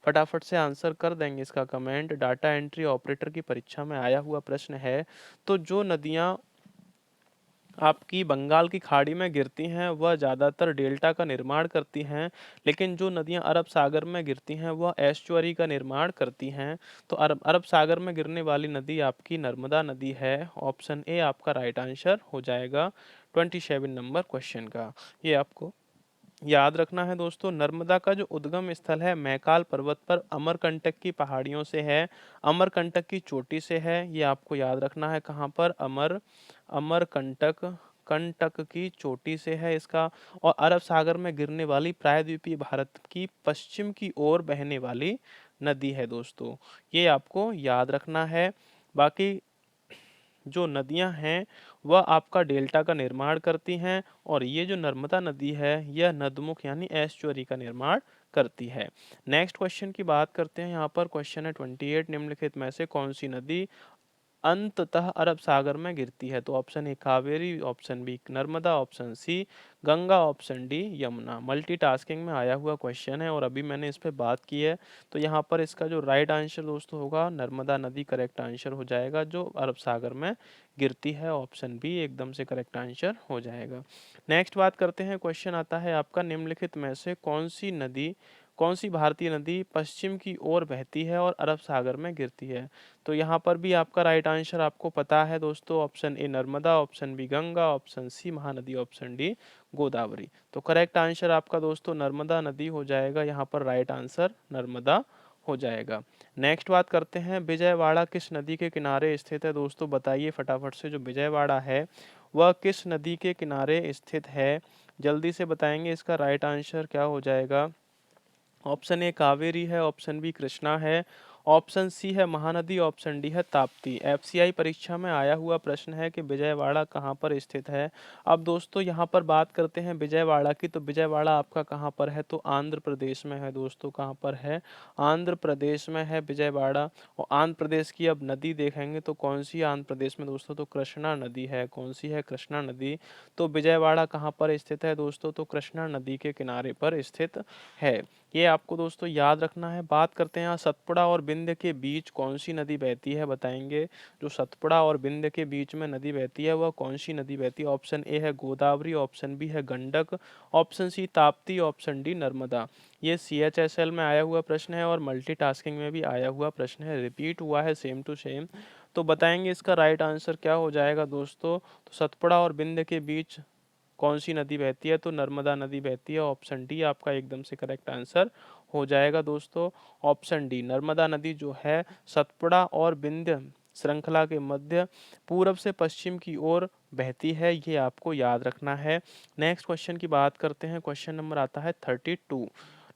फटाफट से आंसर कर देंगे इसका कमेंट। डाटा एंट्री ऑपरेटर की परीक्षा में आया हुआ प्रश्न है। तो जो नदियां आपकी बंगाल की खाड़ी में गिरती हैं वह ज़्यादातर डेल्टा का निर्माण करती हैं, लेकिन जो नदियां अरब सागर में गिरती हैं वह एस्चुअरी का निर्माण करती हैं। तो अरब अरब सागर में गिरने वाली नदी आपकी नर्मदा नदी है। ऑप्शन ए आपका राइट आंसर हो जाएगा 27 नंबर क्वेश्चन का। ये आपको याद रखना है दोस्तों। नर्मदा का जो उद्गम स्थल है मैकाल पर्वत पर अमरकंटक की पहाड़ियों से है, अमरकंटक की चोटी से है। ये आपको याद रखना है, कहाँ पर? अमरकंटक कंटक की चोटी से है इसका। और अरब सागर में गिरने वाली प्रायद्वीपीय भारत की पश्चिम की ओर बहने वाली नदी है दोस्तों, ये आपको याद रखना है। बाकी जो नदियां हैं वह आपका डेल्टा का निर्माण करती हैं, और ये जो नर्मदा नदी है यह नदमुख यानी एस्चुअरी का निर्माण करती है। नेक्स्ट क्वेश्चन की बात करते हैं। यहाँ पर क्वेश्चन है 28, निम्नलिखित में से कौन सी नदी अंततः अरब सागर में गिरती है? तो option A Kaveri, option B Narmada, option C Ganga, option D Yamuna. Multitasking में आया हुआ क्वेश्चन है, और अभी मैंने इस पे बात की है। तो यहाँ पर इसका जो राइट आंसर दोस्तों होगा, नर्मदा नदी करेक्ट आंसर हो जाएगा, जो अरब सागर में गिरती है। ऑप्शन बी एकदम से करेक्ट आंसर हो जाएगा। नेक्स्ट बात करते हैं। क्वेश्चन आता है आपका, निम्नलिखित में से कौन सी नदी कौन सी भारतीय नदी पश्चिम की ओर बहती है और अरब सागर में गिरती है? तो यहाँ पर भी आपका राइट आंसर आपको पता है दोस्तों, option A Narmada, option B Ganga, option C Mahanadi, option D Godavari. तो करेक्ट आंसर आपका दोस्तों नर्मदा नदी हो जाएगा, यहाँ पर राइट आंसर नर्मदा हो जाएगा। नेक्स्ट बात करते हैं, विजयवाड़ा किस नदी के किनारे स्थित है? दोस्तों बताइए फटाफट से, जो विजयवाड़ा है वह किस नदी के किनारे स्थित है? जल्दी से बताएंगे, इसका राइट आंसर क्या हो जाएगा? ऑप्शन ए कावेरी है, ऑप्शन बी कृष्णा है, ऑप्शन सी है महानदी, ऑप्शन डी है ताप्ती। एफसीआई परीक्षा में आया हुआ प्रश्न है कि विजयवाड़ा कहाँ पर स्थित है। अब दोस्तों यहाँ पर बात करते हैं विजयवाड़ा की, तो विजयवाड़ा आपका कहाँ पर है? तो आंध्र प्रदेश में है दोस्तों। कहाँ पर है? आंध्र प्रदेश में है विजयवाड़ा। और आंध्र प्रदेश की अब नदी देखेंगे तो कौन सी आंध्र प्रदेश में दोस्तों? तो कृष्णा नदी है। कौन सी है? कृष्णा नदी। तो विजयवाड़ा कहाँ पर स्थित है दोस्तों? तो कृष्णा नदी के किनारे पर स्थित है। ये आपको दोस्तों याद रखना है। बात करते हैं यहाँ सतपुड़ा और बिंद के बीच कौन सी नदी बहती है, बताएंगे। जो सतपुड़ा और बिंद के बीच में नदी बहती है वह कौन सी नदी बहती है? ऑप्शन ए है गोदावरी, ऑप्शन बी है Gandak, option C Tapti, option D Narmada. ये CHSL में आया हुआ प्रश्न है और मल्टीटास्किंग में भी आया हुआ प्रश्न है, रिपीट हुआ है सेम टू सेम। तो बताएंगे इसका राइट आंसर क्या हो जाएगा दोस्तों? तो सतपुड़ा और बिंद के बीच कौन सी नदी बहती है? तो नर्मदा नदी बहती है। ऑप्शन डी आपका एकदम से करेक्ट आंसर हो जाएगा दोस्तों। ऑप्शन डी नर्मदा नदी जो है सतपुड़ा और विंध्य श्रृंखला के मध्य पूरब से पश्चिम की ओर बहती है, ये आपको याद रखना है। नेक्स्ट क्वेश्चन की बात करते हैं। क्वेश्चन नंबर आता है 32।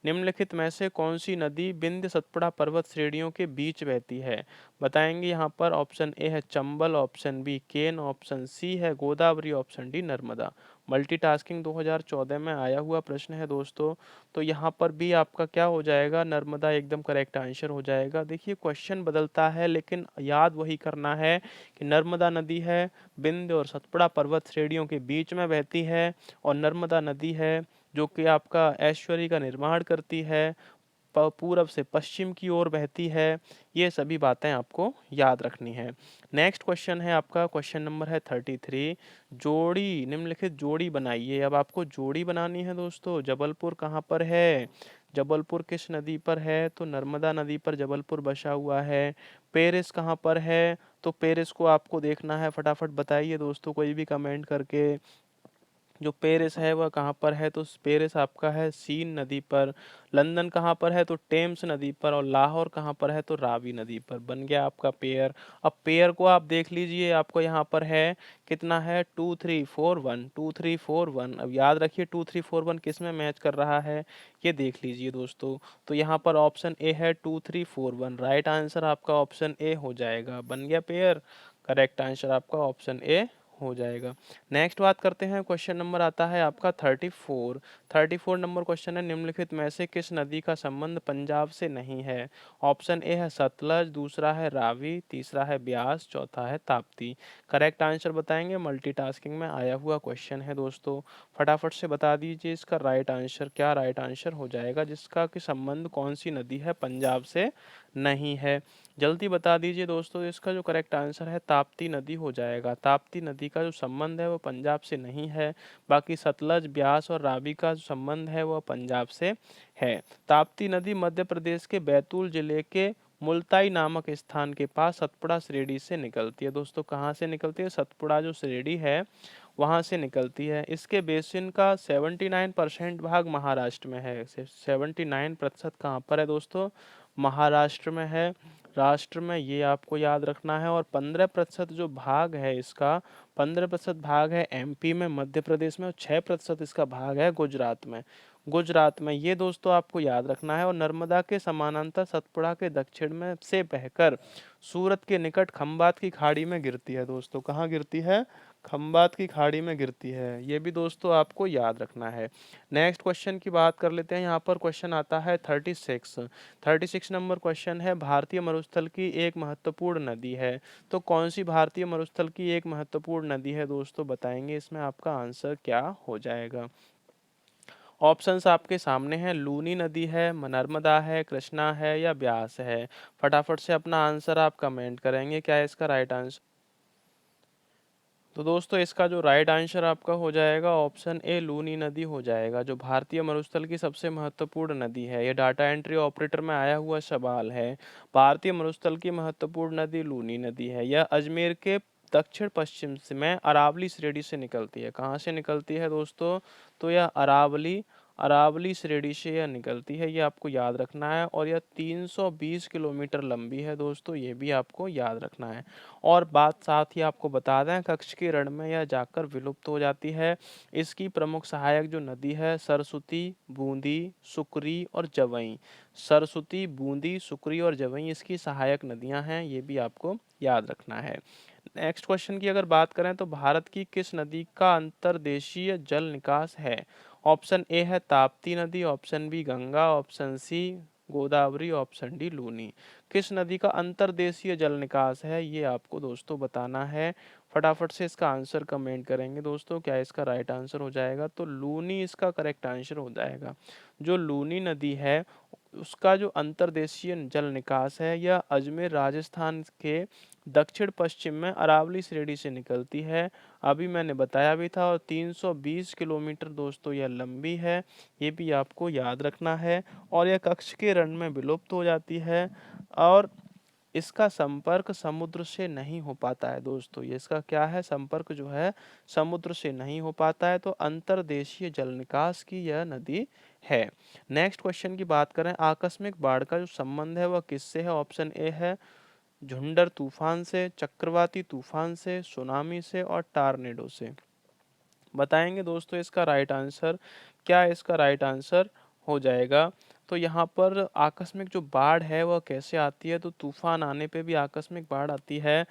निम्नलिखित में से कौन सी नदी विंध्य सतपुड़ा पर्वत श्रेणियों के बीच बहती है? बताएंगे यहाँ पर। ऑप्शन ए है चंबल, ऑप्शन बी केन, ऑप्शन सी है Godavari, option D Narmada. Multitasking 2014 में आया हुआ प्रश्न है दोस्तों। तो यहाँ पर भी आपका क्या हो जाएगा? नर्मदा एकदम करेक्ट आंसर हो जाएगा। देखिए क्वेश्चन बदलता है लेकिन याद वही करना है कि नर्मदा नदी है विंध्य और सतपुड़ा पर्वत श्रेणियों के बीच में बहती है, और नर्मदा नदी है जो कि आपका ऐश्वर्य का निर्माण करती है, पूरब से पश्चिम की ओर बहती है। ये सभी बातें आपको याद रखनी है। नेक्स्ट क्वेश्चन है आपका, क्वेश्चन नंबर है 33। जोड़ी, निम्नलिखित जोड़ी बनाइए। अब आपको जोड़ी बनानी है दोस्तों। जबलपुर कहाँ पर है? जबलपुर किस नदी पर है? तो नर्मदा नदी पर जबलपुर बसा हुआ है। पेरिस कहाँ पर है? तो पेरिस को आपको देखना है, फटाफट बताइए दोस्तों कोई भी कमेंट करके। जो पेरिस है वह कहाँ पर है? तो पेरिस आपका है सीन नदी पर। लंदन कहाँ पर है? तो टेम्स नदी पर। और लाहौर कहाँ पर है? तो रावी नदी पर। बन गया आपका पेयर। अब पेयर को आप देख लीजिए, आपको यहाँ पर है कितना है? 2 3 4 1, 2 3 4 1। अब याद रखिए 2 3 4 1 किस में मैच कर रहा है, ये देख लीजिए दोस्तों। तो यहाँ पर ऑप्शन ए है 2 3 4 1। राइट आंसर आपका ऑप्शन ए हो जाएगा। बन गया पेयर। करेक्ट आंसर आपका ऑप्शन ए हो जाएगा। नेक्स्ट बात करते हैं। क्वेश्चन नंबर आता है आपका 34 नंबर क्वेश्चन है, निम्नलिखित में से किस नदी का संबंध पंजाब से नहीं है? ऑप्शन ए है सतलज, दूसरा है रावी, तीसरा है ब्यास, चौथा है ताप्ती। करेक्ट आंसर बताएंगे। मल्टीटास्किंग में आया हुआ क्वेश्चन है दोस्तों, फटाफट से बता दीजिए इसका राइट आंसर। क्या राइट आंसर हो जाएगा जिसका कि संबंध कौन सी नदी है पंजाब से नहीं है? जल्दी बता दीजिए दोस्तों। इसका जो करेक्ट आंसर है ताप्ती नदी हो जाएगा। ताप्ती नदी का जो संबंध है वो पंजाब से नहीं है, बाकी सतलज, ब्यास और रावी का जो संबंध है वह पंजाब से है। ताप्ती नदी मध्य प्रदेश के बैतूल जिले के मुल्ताई नामक स्थान के पास सतपुड़ा श्रेणी से निकलती है। दोस्तों कहाँ से निकलती है? सतपुड़ा जो श्रेणी है वहाँ से निकलती है। इसके बेसिन का 79% भाग महाराष्ट्र में है। 79% कहाँ पर है दोस्तों? महाराष्ट्र में है, राष्ट्र में, ये आपको याद रखना है। और 15% जो भाग है इसका, 15% भाग है MP में, मध्य प्रदेश में, और 6% इसका भाग है गुजरात में। गुजरात में, ये दोस्तों आपको याद रखना है। और नर्मदा के समानांतर सतपुड़ा के दक्षिण में से बहकर सूरत के निकट खंबात की खाड़ी में गिरती है। दोस्तों कहाँ गिरती है? खंबात की खाड़ी में गिरती है। ये भी दोस्तों आपको याद रखना है। नेक्स्ट क्वेश्चन की बात कर लेते हैं। यहाँ पर क्वेश्चन आता है 36 नंबर क्वेश्चन है, भारतीय मरुस्थल की एक महत्वपूर्ण नदी है। तो कौन सी भारतीय मरुस्थल की एक महत्वपूर्ण नदी है दोस्तों? बताएंगे इसमें आपका आंसर क्या हो जाएगा। ऑप्शंस आपके सामने हैं। लूनी नदी है, नर्मदा है, कृष्णा है या ब्यास है। फटाफट से अपना आंसर आप कमेंट करेंगे क्या है इसका राइट आंसर। तो दोस्तों इसका जो राइट आंसर आपका हो जाएगा ऑप्शन ए लूनी नदी हो जाएगा, जो भारतीय मरुस्थल की सबसे महत्वपूर्ण नदी है। ये डाटा एंट्री ऑपरेटर में आया हुआ सवाल है। भारतीय मरुस्थल की महत्वपूर्ण नदी लूनी नदी है। यह अजमेर के दक्षिण पश्चिम से में अरावली श्रेणी से निकलती है। कहाँ से निकलती है दोस्तों? तो यह अरावली अरावली श्रेणी से यह निकलती है, ये आपको याद रखना है। और यह 320 किलोमीटर लंबी है दोस्तों, ये भी आपको याद रखना है। और बात साथ ही आपको बता दें, कच्छ के रण में यह जाकर विलुप्त हो जाती है। इसकी प्रमुख सहायक जो नदी है सरस्वती, बूंदी, सुकरी और जवई। सरस्वती, बूंदी, सुकरी और जवई इसकी सहायक नदियां हैं, ये भी आपको याद रखना है। नेक्स्ट क्वेश्चन की अगर बात करें तो भारत की किस नदी का अंतर्देशीय जल निकास है? ऑप्शन ए है ताप्ती नदी, option B Ganga, option C Godavari, option D Luni. किस नदी का अंतर्देशीय जल निकास है, ये आपको दोस्तों बताना है। फटाफट से इसका आंसर कमेंट करेंगे दोस्तों। क्या इसका राइट आंसर हो जाएगा? तो लूनी इसका करेक्ट आंसर हो जाएगा। जो लूनी नदी है उसका जो अंतर्देशीय जल निकास है यह अजमेर राजस्थान के दक्षिण पश्चिम में अरावली श्रेणी से निकलती है। अभी मैंने बताया भी था। और 320 किलोमीटर दोस्तों यह लंबी है, ये भी आपको याद रखना है। और यह कच्छ के रण में विलुप्त हो जाती है। और इसका संपर्क समुद्र से नहीं हो पाता है दोस्तों। ये इसका क्या है, संपर्क जो है समुद्र से नहीं हो पाता है। तो अंतर्देशीय जल निकास की यह नदी है। नेक्स्ट क्वेश्चन की बात करें, आकस्मिक बाढ़ का जो संबंध है वह किससे है? ऑप्शन ए है झुंडर तूफान से, चक्रवाती तूफान से, सुनामी से और टार्नेडो से। बताएंगे दोस्तों इसका राइट आंसर। क्या इसका राइट आंसर हो जाएगा? तो यहाँ पर आकस्मिक जो बाढ़ है वह कैसे आती है? तो तूफान आने पे भी आकस्मिक बाढ़ आती है,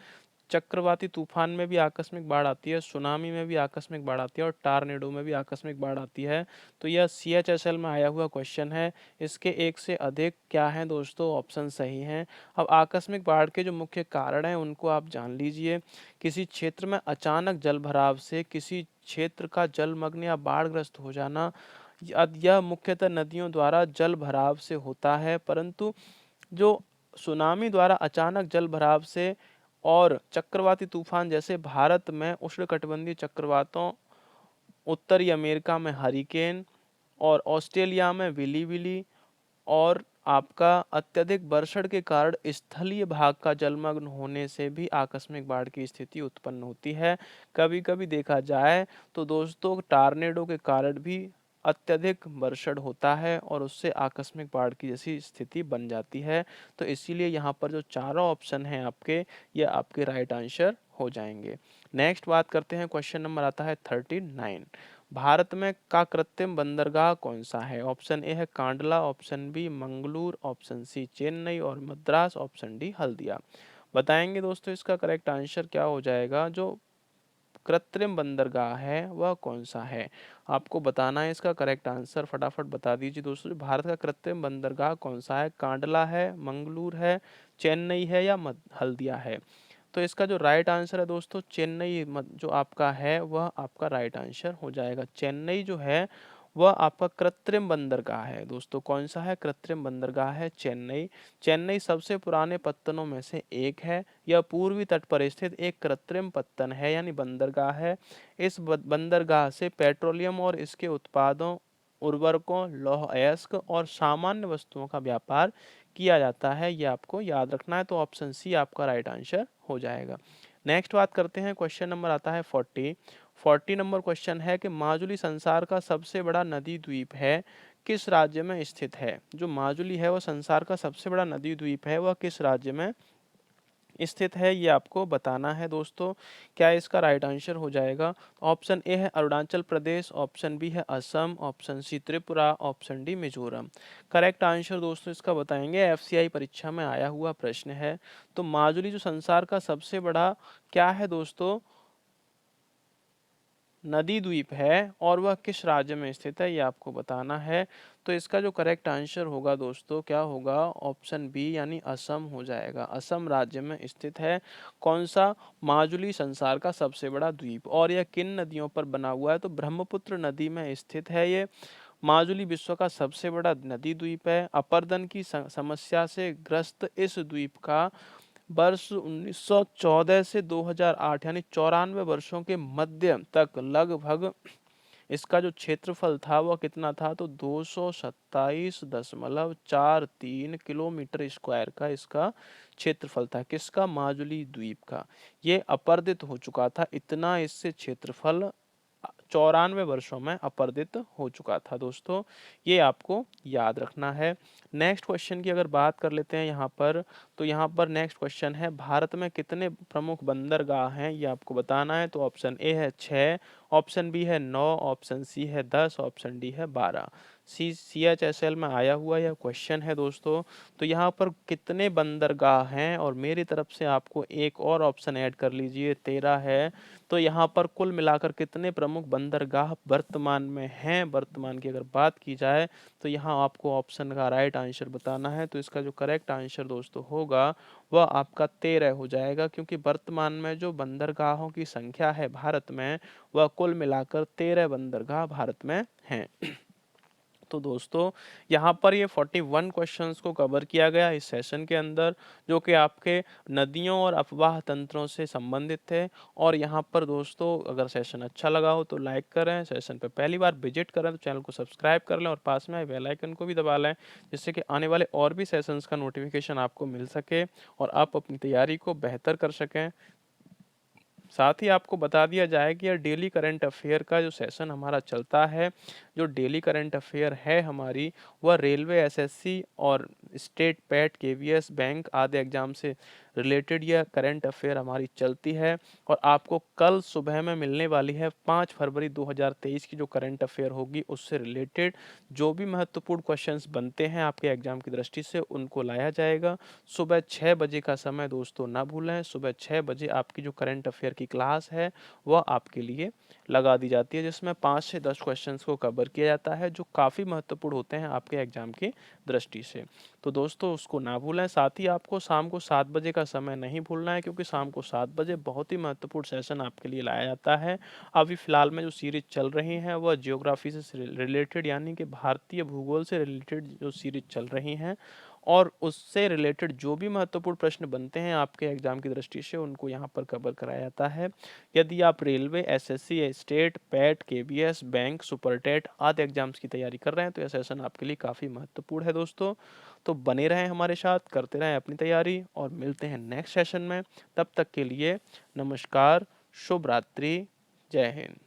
चक्रवाती तूफान में भी आकस्मिक बाढ़ आती है, सुनामी में भी आकस्मिक बाढ़ आती है और टार्नेडो में भी आकस्मिक बाढ़ आती है। तो यह CHSL में आया हुआ क्वेश्चन है। इसके एक से अधिक क्या हैं दोस्तों? ऑप्शन सही हैं। अब आकस्मिक बाढ़ के जो मुख्य कारण हैं उनको आप जान लीजिए। किसी क्षेत्र में अचानक जल भराव से किसी क्षेत्र का जलमग्न या बाढ़ग्रस्त हो जाना, यह मुख्यतः नदियों द्वारा जल भराव से होता है। परंतु जो सुनामी द्वारा अचानक जल भराव से और चक्रवाती तूफान जैसे भारत में उष्णकटिबंधीय चक्रवातों, उत्तरी अमेरिका में हरिकेन और ऑस्ट्रेलिया में विली विली और आपका अत्यधिक वर्षण के कारण स्थलीय भाग का जलमग्न होने से भी आकस्मिक बाढ़ की स्थिति उत्पन्न होती है। कभी कभी देखा जाए तो दोस्तों टार्नेडो के कारण भी अत्यधिक वर्षण होता है और उससे आकस्मिक बाढ़ की जैसी स्थिति बन जाती है। तो इसीलिए यहाँ पर जो चारों ऑप्शन हैं आपके, ये आपके राइट आंसर हो जाएंगे। नेक्स्ट बात करते हैं, क्वेश्चन नंबर आता है 39। भारत में का कृत्रिम बंदरगाह कौन सा है? ऑप्शन ए है Kandla, option B Mangalore, option C Chennai और मद्रास, ऑप्शन डी हल्दिया। बताएंगे दोस्तों इसका करेक्ट आंसर क्या हो जाएगा? जो कृत्रिम बंदरगाह है वह कौन सा है, आपको बताना है इसका करेक्ट आंसर। फटाफट बता दीजिए दोस्तों, भारत का कृत्रिम बंदरगाह कौन सा है? कांडला है, मंगलूर है, चेन्नई है या हल्दिया है? तो इसका जो राइट आंसर है दोस्तों चेन्नई जो आपका है वह आपका राइट आंसर हो जाएगा। चेन्नई जो है वह आपका कृत्रिम बंदरगाह है दोस्तों। कौन सा है? कृत्रिम बंदरगाह है चेन्नई। चेन्नई सबसे पुराने पत्तनों में से एक है। यह पूर्वी तट पर स्थित एक कृत्रिम पत्तन है यानी बंदरगाह है। इस बंदरगाह से पेट्रोलियम और इसके उत्पादों, उर्वरकों, लौह अयस्क और सामान्य वस्तुओं का व्यापार किया जाता है। ये आपको याद रखना है। तो ऑप्शन सी आपका राइट आंसर हो जाएगा। नेक्स्ट बात करते हैं, क्वेश्चन नंबर आता है 40 नंबर क्वेश्चन है कि माजुली संसार का सबसे बड़ा नदी द्वीप है, किस राज्य में स्थित है? जो माजुली है वह संसार का सबसे बड़ा नदी द्वीप है, वह किस राज्य में स्थित है, ये आपको बताना है दोस्तों। क्या इसका राइट आंसर हो जाएगा? ऑप्शन ए है अरुणाचल प्रदेश, ऑप्शन बी है Assam, option C Tripura, option D Mizoram. Correct answer दोस्तों इसका बताएंगे। FCI परीक्षा में आया हुआ प्रश्न है। तो माजुली जो संसार का सबसे बड़ा क्या है दोस्तों? नदी द्वीप है और वह किस राज्य में स्थित है, ये आपको बताना है। तो इसका जो करेक्ट आंसर होगा दोस्तों क्या होगा? ऑप्शन बी यानी असम हो जाएगा। असम राज्य में स्थित है कौन सा? माजुली संसार का सबसे बड़ा द्वीप। और यह किन नदियों पर बना हुआ है? तो ब्रह्मपुत्र नदी में स्थित है ये। माजुली विश्व का सबसे बड़ा नदी द्वीप है। अपरदन की समस्या से ग्रस्त इस द्वीप का वर्ष 1914 से 2008 यानी 94 वर्षों के मध्य तक लगभग इसका जो क्षेत्रफल था वह कितना था, तो 227.43 किलोमीटर स्क्वायर का इसका क्षेत्रफल था। किसका? माजुली द्वीप का। ये अपरदित हो चुका था, इतना इससे क्षेत्रफल 94 वर्षों में अपरदित हो चुका था दोस्तों। ये आपको याद रखना है। नेक्स्ट क्वेश्चन की अगर बात कर लेते हैं यहाँ पर, तो यहाँ पर नेक्स्ट क्वेश्चन है, भारत में कितने प्रमुख बंदरगाह हैं, ये आपको बताना है। तो ऑप्शन ए है 6, ऑप्शन बी है 9, ऑप्शन सी है 10, ऑप्शन डी है 12। CHSL में आया हुआ यह क्वेश्चन है दोस्तों। तो यहाँ पर कितने बंदरगाह हैं, और मेरी तरफ से आपको एक और ऑप्शन ऐड कर लीजिए, 13 है। तो यहाँ पर कुल मिलाकर कितने प्रमुख बंदरगाह वर्तमान में हैं, वर्तमान की अगर बात की जाए, तो यहाँ आपको ऑप्शन का राइट आंसर बताना है। तो इसका जो करेक्ट आंसर दोस्तों होगा वह आपका 13 हो जाएगा, क्योंकि वर्तमान में जो बंदरगाहों की संख्या है भारत में, वह कुल मिलाकर 13 बंदरगाह भारत में हैं। तो दोस्तों यहाँ पर ये 41 क्वेश्चंस को कवर किया गया इस सेशन के अंदर, जो कि आपके नदियों और अपवाह तंत्रों से संबंधित थे। और यहाँ पर दोस्तों अगर सेशन अच्छा लगा हो तो लाइक करें, सेशन पर पहली बार विजिट करें तो चैनल को सब्सक्राइब कर लें और पास में बेल आइकन को भी दबा लें, जिससे कि आने वाले और भी सेशंस का नोटिफिकेशन आपको मिल सके और आप अपनी तैयारी को बेहतर कर सकें। साथ ही आपको बता दिया जाए कि यह डेली करंट अफेयर का जो सेशन हमारा चलता है, जो डेली करंट अफेयर है हमारी, वह रेलवे, SSC और स्टेट पैट, KVS, बैंक आदि एग्जाम से रिलेटेड यह करंट अफेयर हमारी चलती है। और आपको कल सुबह में मिलने वाली है 5 फरवरी 2023 की जो करंट अफेयर होगी, उससे रिलेटेड जो भी महत्वपूर्ण क्वेश्चंस बनते हैं आपके एग्जाम की दृष्टि से, उनको लाया जाएगा। सुबह 6 बजे का समय दोस्तों ना भूलें, सुबह 6 बजे आपकी जो करंट अफेयर की क्लास है वह आपके लिए लगा दी जाती है, जिसमें 5 से 10 क्वेश्चंस को कवर किया जाता है, जो काफ़ी महत्वपूर्ण होते हैं आपके एग्जाम की दृष्टि से। तो दोस्तों उसको ना भूलें। साथ ही आपको शाम को 7 बजे का समय नहीं भूलना है, क्योंकि शाम को 7 बजे बहुत ही महत्वपूर्ण सेशन आपके लिए लाया जाता है। अभी फिलहाल में जो सीरीज चल रही हैं वह जियोग्राफी से रिलेटेड, यानी कि भारतीय भूगोल से रिलेटेड जो सीरीज चल रही हैं, और उससे रिलेटेड जो भी महत्वपूर्ण प्रश्न बनते हैं आपके एग्जाम की दृष्टि से, उनको यहाँ पर कवर कराया जाता है। यदि आप railway, SSC, state, PAT, KBS, bank, Super TET आदि एग्जाम्स की तैयारी कर रहे हैं, तो यह सेशन आपके लिए काफ़ी महत्वपूर्ण है दोस्तों। तो बने रहें हमारे साथ, करते रहें अपनी तैयारी, और मिलते हैं नेक्स्ट सेशन में। तब तक के लिए नमस्कार, शुभ रात्रि, जय हिंद।